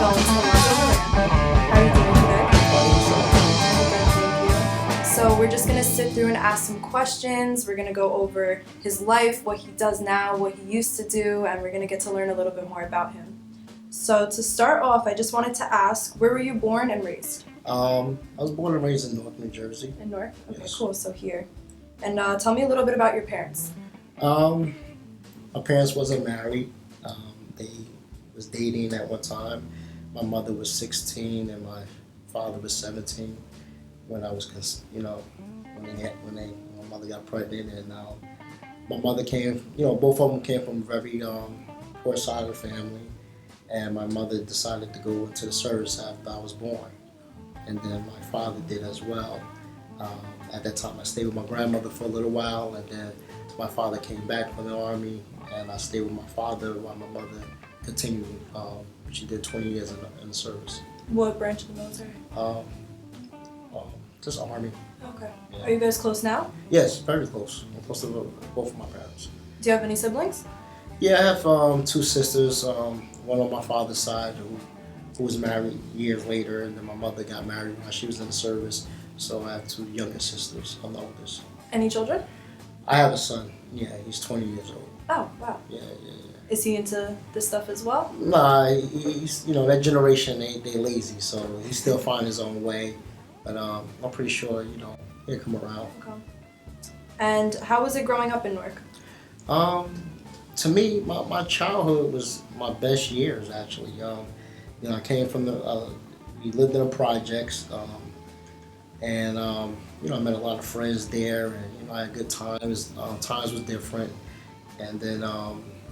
Alonzo Herran. How are you doing today? Good, thank you. So we're just gonna sit through and ask some questions. We're gonna go over his life, what he does now, what he used to do, and we're gonna get to learn a little bit more about him. So to start off, I just wanted to ask, where were you born and raised? I was born and raised in Newark, New Jersey. In Newark? Okay, Yes. cool. So here. And tell me a little bit about your parents. My parents wasn't married. They was dating at one time. My mother was 16 and my father was 17 when I was, when my mother got pregnant, and my mother came. Both of them came from a very poor side of the family, and my mother decided to go into the service after I was born, and then my father did as well. At that time, I stayed with my grandmother for a little while, and then my father came back from the army, and I stayed with my father while my mother continued. She did 20 years in the service. What branch of the military? Just army. Okay. Yeah. Are you guys close now? Yes, very close. I'm close to both of my parents. Do you have any siblings? Yeah, I have two sisters. One on my father's side who was married years later, and then my mother got married while she was in the service. So I have two younger sisters. I'm the oldest. Any children? I have a son. Yeah, he's 20 years old. Oh, wow. Yeah. Is he into this stuff as well? Nah, he's that generation. They lazy, so he still find his own way. But I'm pretty sure he'll come around. Okay. And how was it growing up in Newark? To me, my childhood was my best years actually. I came from we lived in the projects, and I met a lot of friends there, and I had good times. Times was different, and then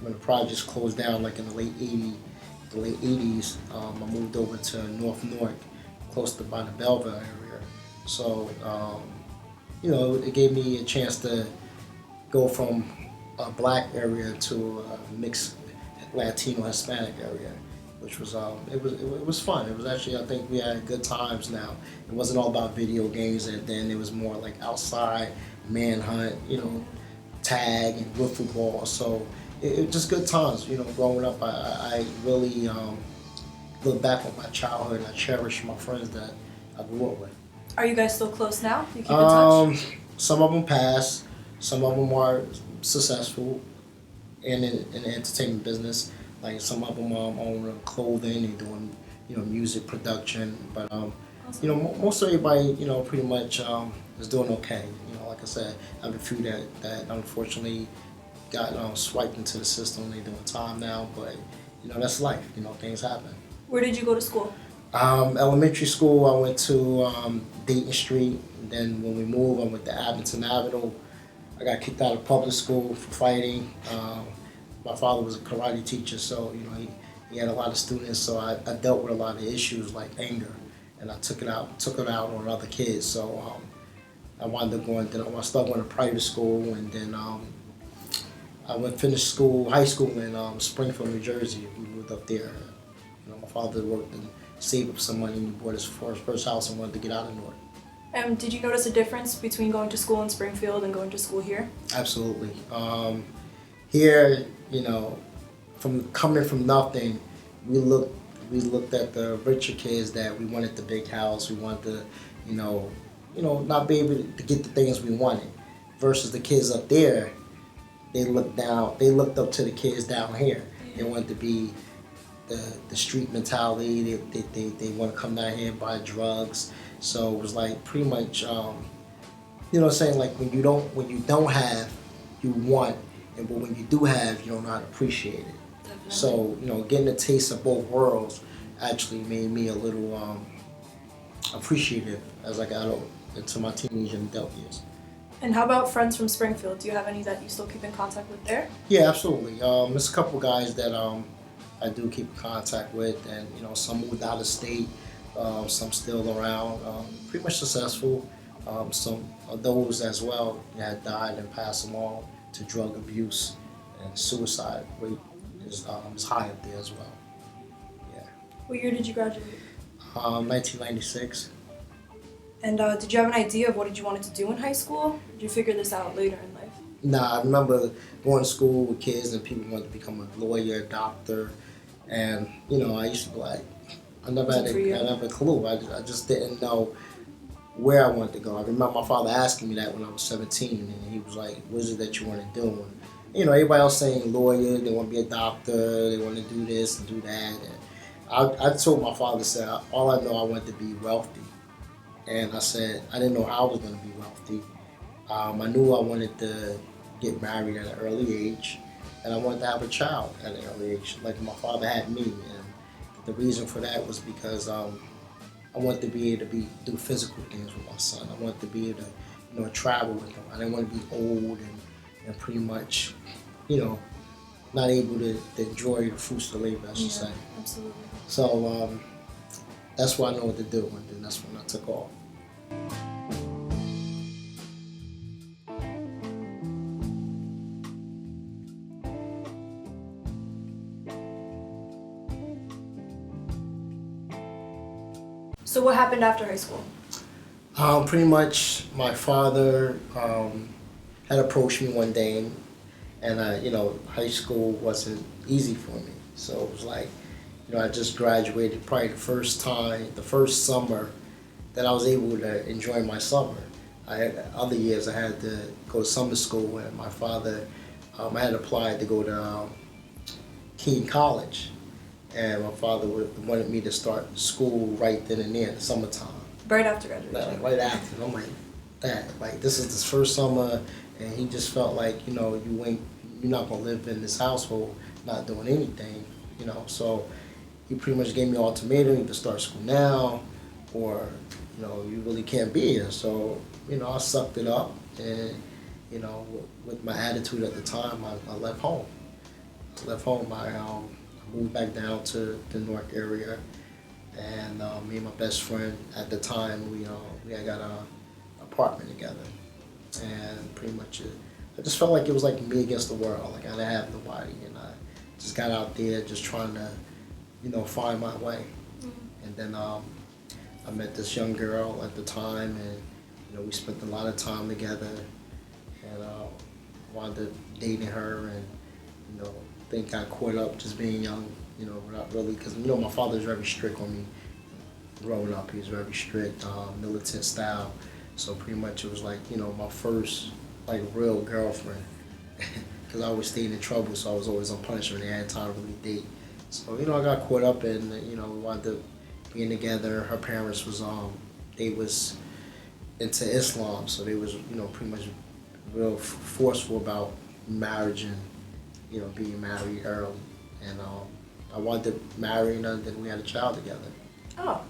when the projects closed down, like in the late '80s, I moved over to North Newark, close to by the Belleville area. So it gave me a chance to go from a black area to a mixed Latino Hispanic area, which was it was fun. It was actually, I think we had good times. Now it wasn't all about video games, and then it was more like outside manhunt, tag and wiffle football. So it just good times. Growing up, I really look back on my childhood, and I cherish my friends that I grew up with. Are you guys still close now? You keep in touch? Some of them passed. Some of them are successful in the entertainment business. Like some of them own clothing and doing music production. But most everybody pretty much is doing okay. Like I said, I have a few that unfortunately got swiped into the system. They're doing time now, but that's life. Things happen. Where did you go to school? Elementary school, I went to Dayton Street. And then when we moved, I went to Abington Avenue. I got kicked out of public school for fighting. My father was a karate teacher, so he had a lot of students. So I dealt with a lot of issues like anger, and I took it out on other kids. So I wound up I started going to private school, and then I finished high school in Springfield, New Jersey. We moved up there. My father worked and saved up some money, and he bought his first house and wanted to get out of Newark. Did you notice a difference between going to school in Springfield and going to school here? Absolutely. Here, from coming from nothing, we looked at the richer kids that we wanted the big house. We wanted to, not be able to get the things we wanted. Versus the kids up there, they looked up to the kids down here. They wanted to be the street mentality. They want to come down here and buy drugs. So it was like pretty much, saying like when you don't have, you want, but when you do have, you don't know how to appreciate it. Definitely. So getting a taste of both worlds actually made me a little appreciative as I got into my teenage and adult years. And how about friends from Springfield? Do you have any that you still keep in contact with there? Yeah, absolutely. There's a couple guys that I do keep in contact with, and some moved out of state, some still around, pretty much successful. Some of those as well had died and passed along to drug abuse, and suicide rate is high up there as well. Yeah. What year did you graduate? 1996. And did you have an idea of what you wanted to do in high school? Did you figure this out later in life? Nah, I remember going to school with kids and people wanted to become a lawyer, doctor, and I used to be like, I never Was it for you? I never had a clue. I just didn't know where I wanted to go. I remember my father asking me that when I was 17, and he was like, "What is it that you want to do?" And, everybody else saying lawyer, they want to be a doctor, they want to do this and do that. And I told my father, said, all I know I wanted to be wealthy. And I said, I didn't know how I was going to be wealthy. I knew I wanted to get married at an early age, and I wanted to have a child at an early age, like my father had me. And the reason for that was because I wanted to be able to do physical things with my son. I wanted to be able to, travel with him. I didn't want to be old and pretty much, not able to enjoy the fruits of the labor, I should say. Absolutely. So that's what I know what to do, and then that's when I took off. So what happened after high school? Pretty much, my father had approached me one day, and high school wasn't easy for me. So it was like, I just graduated, probably the first summer that I was able to enjoy my summer. Other years I had to go to summer school, and my father, I had applied to go to Keene College, and my father wanted me to start school right then and there in the summertime. Right after graduation? Right after. And I'm like, Dad, like this is his first summer, and he just felt like, you're not gonna live in this household not doing anything, So he pretty much gave me an ultimatum: either start school now, or you really can't be here. So I sucked it up, and with my attitude at the time, I left home. I moved back down to the Newark area, and me and my best friend at the time, we had got an apartment together, and pretty much I just felt like it was like me against the world. Like I didn't have nobody, and I just got out there just trying to, find my way. Mm-hmm. And then I met this young girl at the time, and we spent a lot of time together, and wound up dating her, and think got caught up just being young, without really, because my father was very strict on me growing up. He was very strict, militant style. So pretty much it was like, my first like real girlfriend, because I always stayed in trouble, so I was always on punishment. I had time to really date. So I got caught up in, we wound up being together. Her parents was they was into Islam, so they was pretty much real forceful about marriage and being married early. And I wanted to marry her, and then we had a child together. Oh,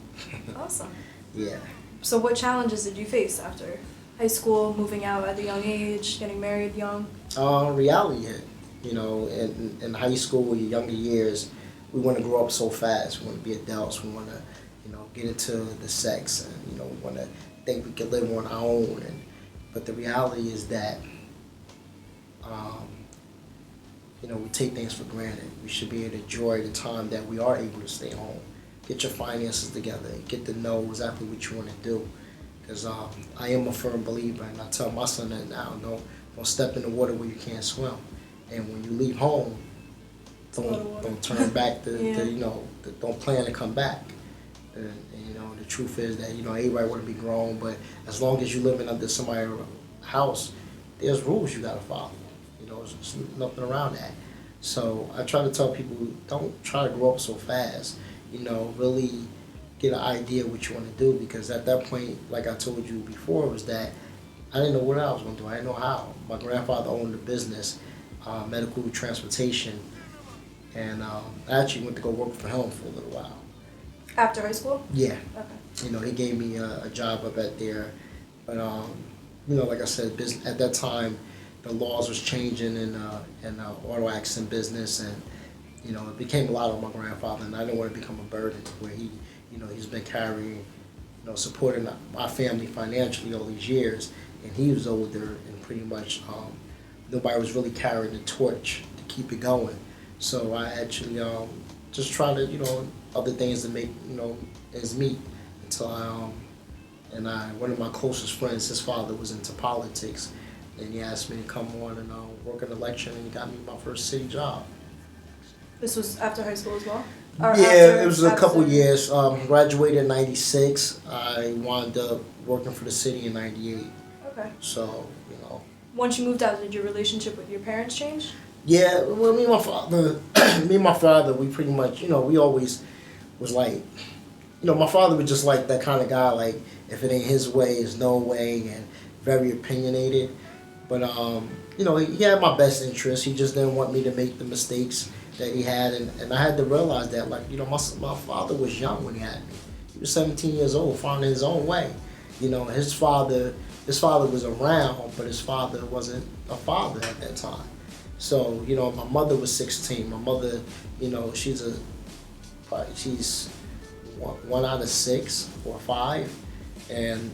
awesome. Yeah. So what challenges did you face after high school, moving out at a young age, getting married young? Reality hit. In high school, your younger years, we want to grow up so fast. We want to be adults. We want to, get into the sex, and we want to think we can live on our own. But the reality is that, we take things for granted. We should be able to enjoy the time that we are able to stay home. Get your finances together, get to know exactly what you want to do. Because I am a firm believer, and I tell my son that now: don't step in the water where you can't swim. And when you leave home, don't turn back don't plan to come back. And the truth is that everybody want to be grown, but as long as you're living under somebody's house, there's rules you gotta follow. There's nothing around that. So I try to tell people, don't try to grow up so fast. Really get an idea of what you want to do, because at that point, like I told you before, was that I didn't know what I was going to do. I didn't know how. My grandfather owned a business, medical transportation, and I actually went to go work for him for a little while. After high school? Yeah. Okay. He gave me a job up at there, but like I said, at that time, the laws was changing in the auto accident business, and it became a lot on my grandfather, and I didn't want to become a burden where he's been carrying, supporting my family financially all these years, and he was older, and pretty much nobody was really carrying the torch to keep it going. So I actually just tried to, other things to make, ends meet, until one of my closest friends, his father was into politics, and he asked me to come on and work an election, and he got me my first city job. This was after high school as well? Or Yeah, it was a couple after? years. Graduated in '96. I wound up working for the city in '98. Okay. So, Once you moved out, did your relationship with your parents change? yeah. Well, me and my father, me and my father, we pretty much, we always was like, my father was just like that kind of guy. Like, if it ain't his way, it's no way, and very opinionated. But he had my best interest. He just didn't want me to make the mistakes that he had, and I had to realize that, like, my father was young when he had me. He was 17 years old, finding his own way. His father was around, but his father wasn't a father at that time. So, my mother was 16. My mother, she's one out of six or five, and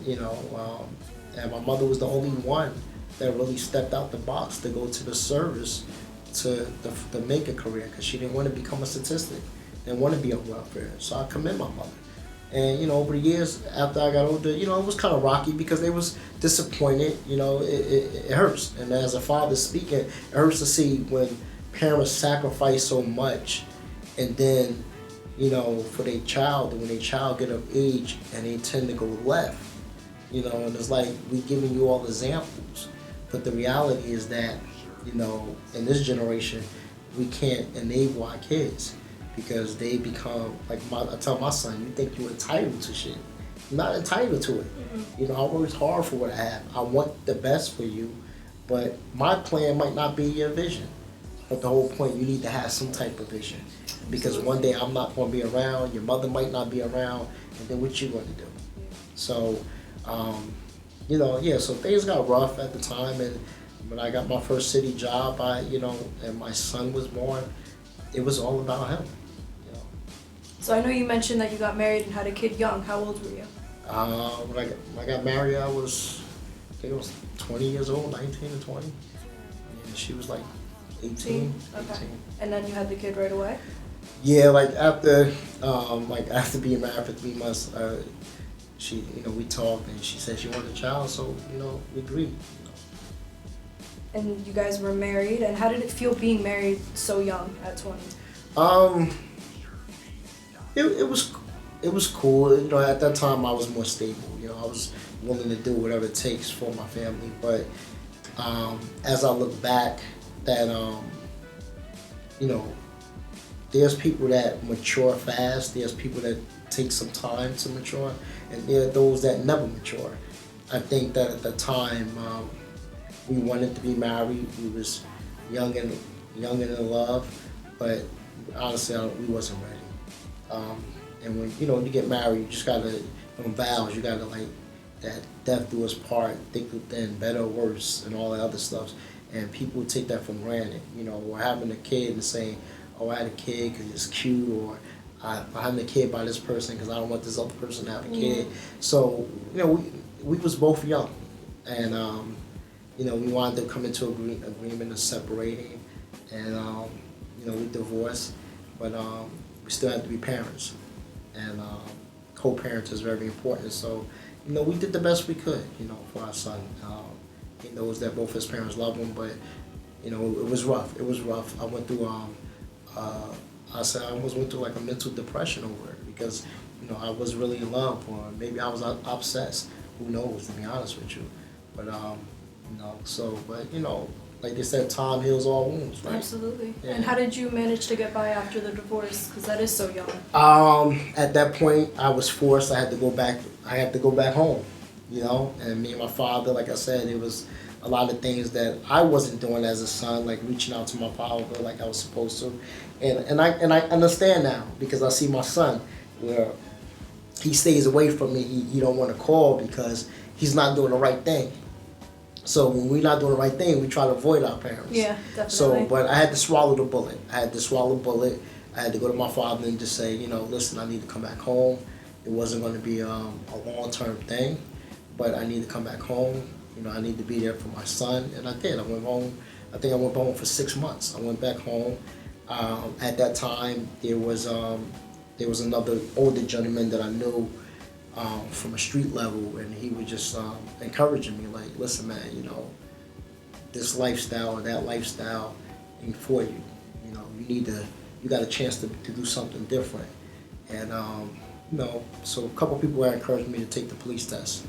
and my mother was the only one that really stepped out the box to go to the service to make a career, because she didn't want to become a statistic, didn't want to be on welfare. So I commend my mother. And over the years after I got older, it was kind of rocky because they was disappointed. It hurts. And as a father speaking, it hurts to see when parents sacrifice so much, and then for their child, when their child get of age and they tend to go left, and it's like we giving you all examples, but the reality is that in this generation we can't enable our kids, because they become like I tell my son, you think you're entitled to shit. You're not entitled to it. I worked hard for what I have. I want the best for you, but my plan might not be your vision. But the whole point, you need to have some type of vision, because one day I'm not going to be around, your mother might not be around, and then what you going to do? So, so things got rough at the time, and when I got my first city job, and my son was born, it was all about him. So I know you mentioned that you got married and had a kid young. How old were you? When I got married, I think I was 20 years old, 19 or 20. And she was like 18. Okay. And then you had the kid right away? Yeah, like after being married for 3 months, she, we talked, and she said she wanted a child, so, we agreed. And you guys were married, and how did it feel being married so young at 20? It was cool. At that time I was more stable. I was willing to do whatever it takes for my family. But as I look back, that there's people that mature fast. There's people that take some time to mature, and there are those that never mature. I think that at the time we wanted to be married. We was young and in love, but honestly, we wasn't ready. And when you get married, you just gotta vows. You gotta, like, that death do us part, thick or thin, better or worse, and all that other stuff. And people take that for granted. Or having a kid and saying, "Oh, I had a kid because it's cute," or "I'm having a kid by this person because I don't want this other person to have a kid." So we was both young, and we wanted to come into agreement of separating, and we divorced, but we still have to be parents, and co-parents is very important. So, we did the best we could, for our son. He knows that both his parents love him, but it was rough. It was rough. I went through I almost went through like a mental depression over it, because I was really in love, or maybe I was obsessed. Who knows? To be honest with you, but like they said, time heals all wounds, right? Absolutely. Yeah. And how did you manage to get by after the divorce? Because that is so young. At that point, I was forced. I had to go back. I had to go back home, And me and my father, like I said, it was a lot of things that I wasn't doing as a son, like reaching out to my father like I was supposed to, and I understand now, because I see my son where he stays away from me. He don't want to call because he's not doing the right thing. So when we're not doing the right thing, we try to avoid our parents. Yeah, definitely. So, but I had to swallow the bullet. I had to go to my father and just say, listen, I need to come back home. It wasn't going to be a long-term thing, but I need to come back home. I need to be there for my son, and I did. I went home. I think I went home for 6 months. I went back home. At that time, there was another older gentleman that I knew from a street level, and he was just encouraging me, like, listen, man, this lifestyle or that lifestyle ain't for you. You need to you got a chance to do something different. And so a couple people had encouraged me to take the police test.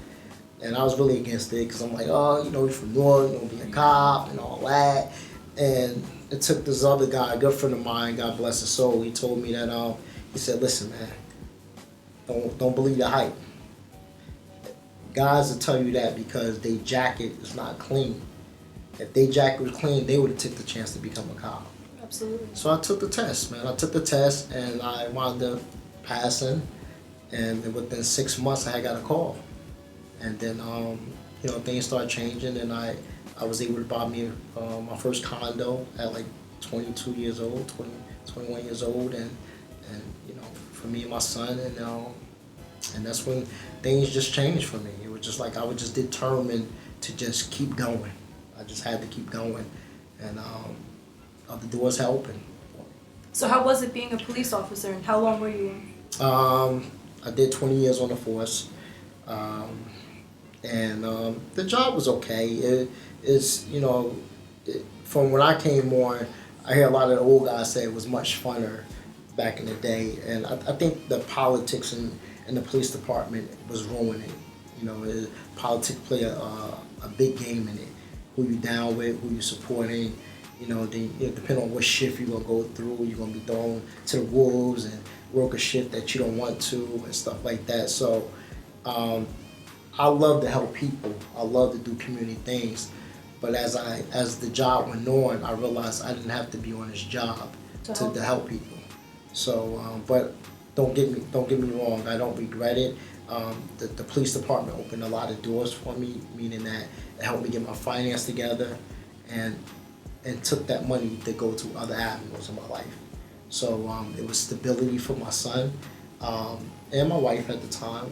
And I was really against it because I'm like, oh, you're from North, you're gonna be a cop and all that. And it took this other guy, a good friend of mine, God bless his soul, he told me that, he said, listen, man, don't believe the hype. Guys will tell you that because their jacket is not clean. If their jacket was clean, they would have took the chance to become a cop. Absolutely. So I took the test, man. I took the test and I wound up passing. And within 6 months, I had got a call. And then, things started changing, and I was able to buy me my first condo at like 22 years old, 21 years old, and for me and my son, and that's when things just changed for me. It was just like I was just determined to just keep going. I just had to keep going, and other doors had opened. So how was it being a police officer, and how long were you? I did 20 years on the force. The job was okay. From when I came on, I hear a lot of the old guys say it was much funner back in the day, and I think the politics in the police department was ruining it. Politics play a big game in it. Who you down with, who you supporting. Depending on what shift you're gonna go through, you're gonna be thrown to the wolves and work a shift that you don't want to and stuff like that. So. I love to help people. I love to do community things, but as the job went on, I realized I didn't have to be on this job to help people. So, but don't get me wrong. I don't regret it. The police department opened a lot of doors for me, meaning that it helped me get my finance together, and took that money to go to other avenues in my life. So it was stability for my son and my wife at the time.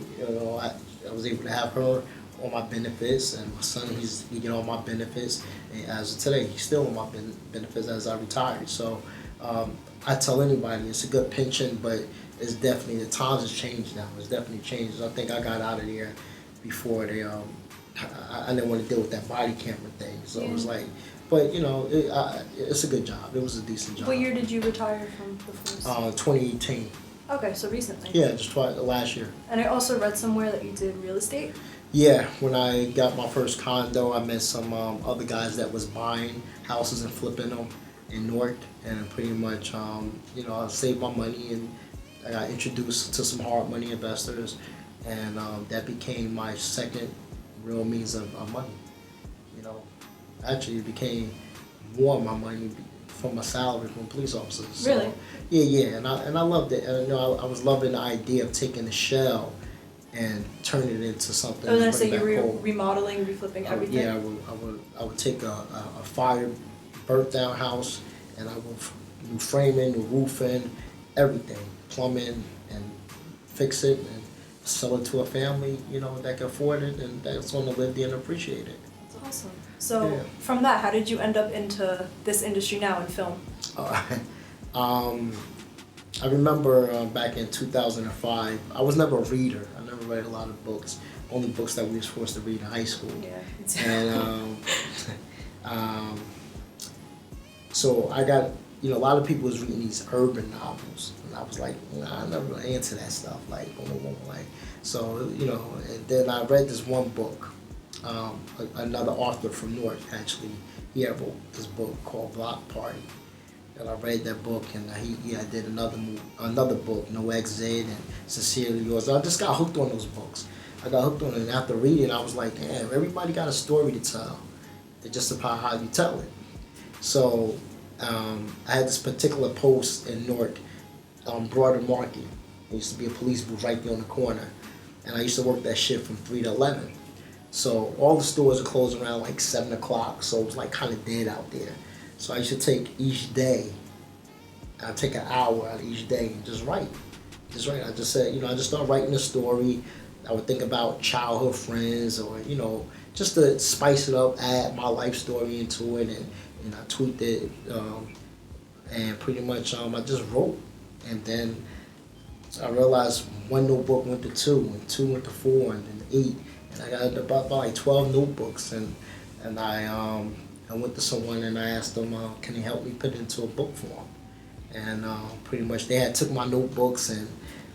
I was able to have her on my benefits, and my son, he get all my benefits. And as of today, he's still on my benefits as I retired. So I tell anybody it's a good pension, but it's definitely, the times has changed now. It's definitely changed. I think I got out of there before they. I didn't want to deal with that body camera thing. So it was like, but it's a good job. It was a decent job. What year did you retire from the force? 2018. Okay, so recently. Yeah, just last year. And I also read somewhere that you did real estate. Yeah, when I got my first condo, I met some other guys that was buying houses and flipping them in Newark, and pretty much, I saved my money, and I got introduced to some hard money investors, and that became my second real means of money. Actually, it became more of my money from my salary from police officers. So, really? Yeah, and I loved it. And I was loving the idea of taking the shell and turning it into something. I was gonna say you were remodeling, reflipping everything. Yeah, I would take a fire burnt down house, and I would do framing, new roofing, everything, plumbing, and fix it and sell it to a family, that can afford it, and that's going to live there and appreciate it. That's awesome. So from that, how did you end up into this industry now in film? I remember back in 2005, I was never a reader. I never read a lot of books, only books that we were supposed to read in high school. Yeah. And so I got, a lot of people was reading these urban novels, and I was like, I'm never really into that stuff, so, and then I read this one book, another author from Newark, actually, he had wrote this book called Block Party, and I read that book, and I did another book, No Exit, and Sincerely Yours. I just got hooked on those books. I got hooked on it, and after reading, I was like, damn, everybody got a story to tell. It's just about how you tell it. So I had this particular post in Newark on Broader Market. There used to be a police booth right there on the corner, and I used to work that shift from 3 to 11. So all the stores are closing around like 7 o'clock, so it was like kind of dead out there. So I used to take each day, I'd take an hour out of each day and just write. I just said, I just started writing a story. I would think about childhood friends, or, just to spice it up, add my life story into it, and I tweaked it, and pretty much I just wrote. And then I realized one notebook went to 2, and 2 went to 4, and then 8. And I got about like 12 notebooks, and I went to someone and I asked them, can they help me put it into a book form? and pretty much they had took my notebooks and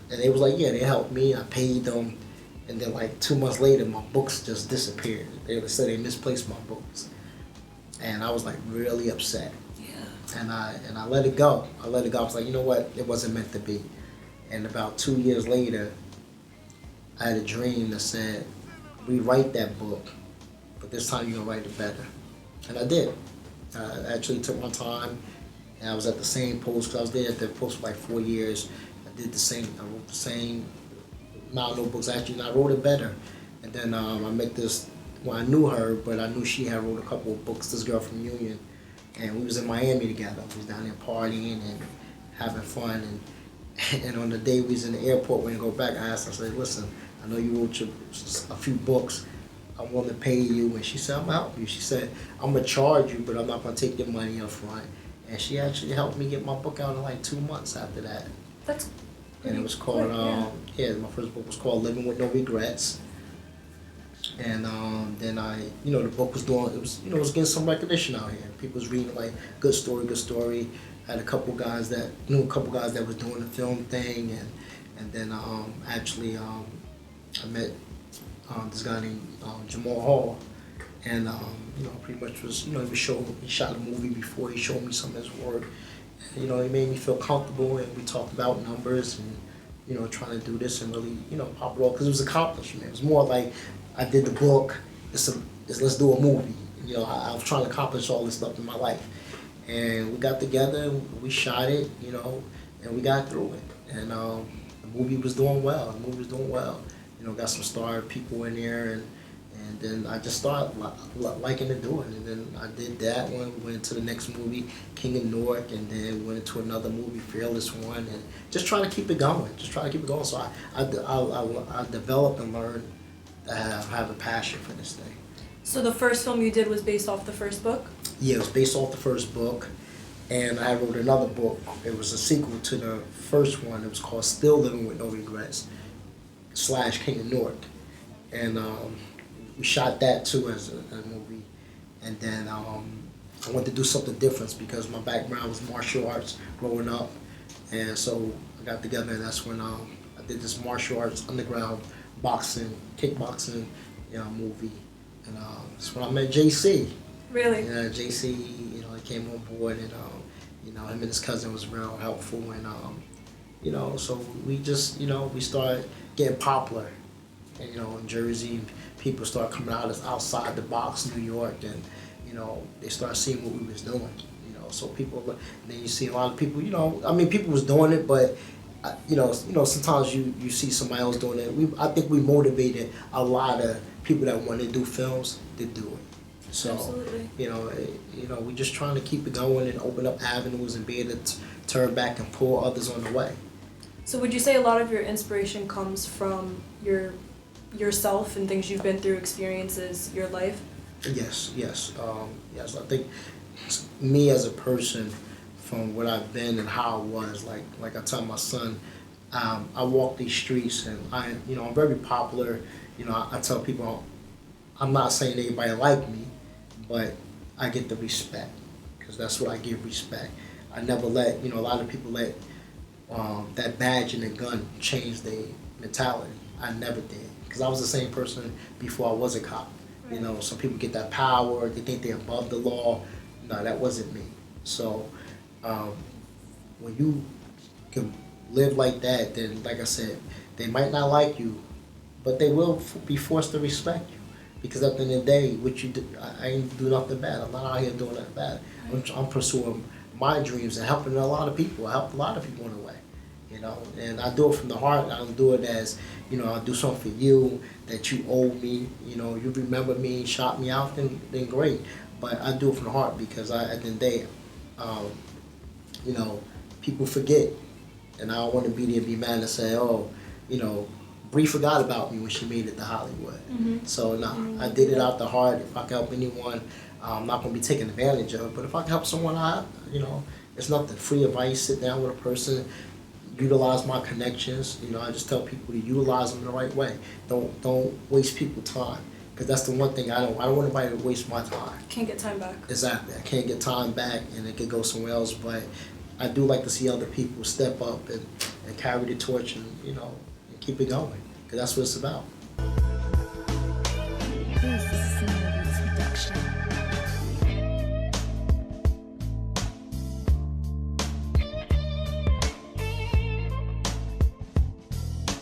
they was like, yeah, they helped me. I paid them, and then like 2 months later, my books just disappeared. They said they misplaced my books, and I was like really upset. Yeah. And I let it go. I let it go. I was like, you know what? It wasn't meant to be. And about 2 years later, I had a dream that said, rewrite that book, but this time you're gonna write it better. And I did. I actually took my time, and I was at the same post, because I was there at the post for like 4 years. I did the same, I wrote the same amount of notebooks actually, and I wrote it better. And then I met this, well, I knew her, but I knew she had wrote a couple of books, this girl from Union, and we was in Miami together. We was down there partying and having fun, and on the day we was in the airport when we go back, I asked her, I said, listen, I know you wrote a few books, I'm willing to pay you. And she said, I'm gonna help you. She said, I'm gonna charge you, but I'm not gonna take your money up front. And she actually helped me get my book out in like 2 months after that. That's And it was called, my first book was called Living with No Regrets. And then the book was doing, it was getting some recognition out here. People was reading like, good story, good story. I had a couple guys that was doing the film thing, and then I met this guy named Jamal Hall, and pretty much was, he shot a movie before, he showed me some of his work. And, it made me feel comfortable, and we talked about numbers and, trying to do this and really, pop it off, because it was accomplishment. It was more like, I did the book, let's do a movie. I was trying to accomplish all this stuff in my life. And we got together, we shot it, and we got through it. And the movie was doing well. Got some star people in there, and then I just started liking to do it. And then I did that one, we went to the next movie, King of Newark, and then went into another movie, Fearless One, and just trying to keep it going. So I developed and learned that I have a passion for this thing. So the first film you did was based off the first book? Yeah, it was based off the first book, and I wrote another book. It was a sequel to the first one. It was called Still Living with No Regrets / King of Newark, and we shot that too as a movie. And then I wanted to do something different because my background was martial arts growing up, and so I got together, and that's when I did this martial arts underground boxing, kickboxing, movie, and that's when I met JC. Really? Yeah, JC, he came on board, and him and his cousin was real helpful, and so we just, we started getting popular, and in Jersey, people started coming outside the box, New York, and they started seeing what we was doing, so people, and then you see a lot of people, people was doing it, but sometimes you see somebody else doing it. I think we motivated a lot of people that want to do films to do it. So, absolutely. We're just trying to keep it going and open up avenues and be able to turn back and pull others on the way. So would you say a lot of your inspiration comes from yourself and things you've been through, experiences, your life? Yes. I think me as a person, from what I've been and how I was, like I tell my son, I walk these streets and I'm very popular. I tell people, I'm not saying everybody like me, but I get the respect, because that's what I give respect. I never let, a lot of people let that badge and the gun change their mentality. I never did, because I was the same person before I was a cop. Right. Some people get that power, they think they're above the law. No, that wasn't me. So when you can live like that, then like I said, they might not like you, but they will be forced to respect you. Because at the end of the day, what you do, I ain't do nothing bad. I'm not out here doing nothing bad. I'm pursuing my dreams and helping a lot of people. I helped a lot of people in a way, and I do it from the heart. I don't do it as, I do something for you that you owe me. You remember me, shot me out, then great. But I do it from the heart because at the end of the day, people forget, and I don't want to be there and be mad and say, oh, Bree forgot about me when she made it to Hollywood. Mm-hmm. So I did it out the heart. If I can help anyone, I'm not going to be taken advantage of. But if I can help someone out, it's nothing. Free advice, sit down with a person, utilize my connections. I just tell people to utilize them the right way. Don't waste people's time. Because that's the one thing I don't want anybody to waste my time. Can't get time back. Exactly. I can't get time back, and it could go somewhere else. But I do like to see other people step up and carry the torch and, and keep it going, because that's what it's about. This is Single Roots Production.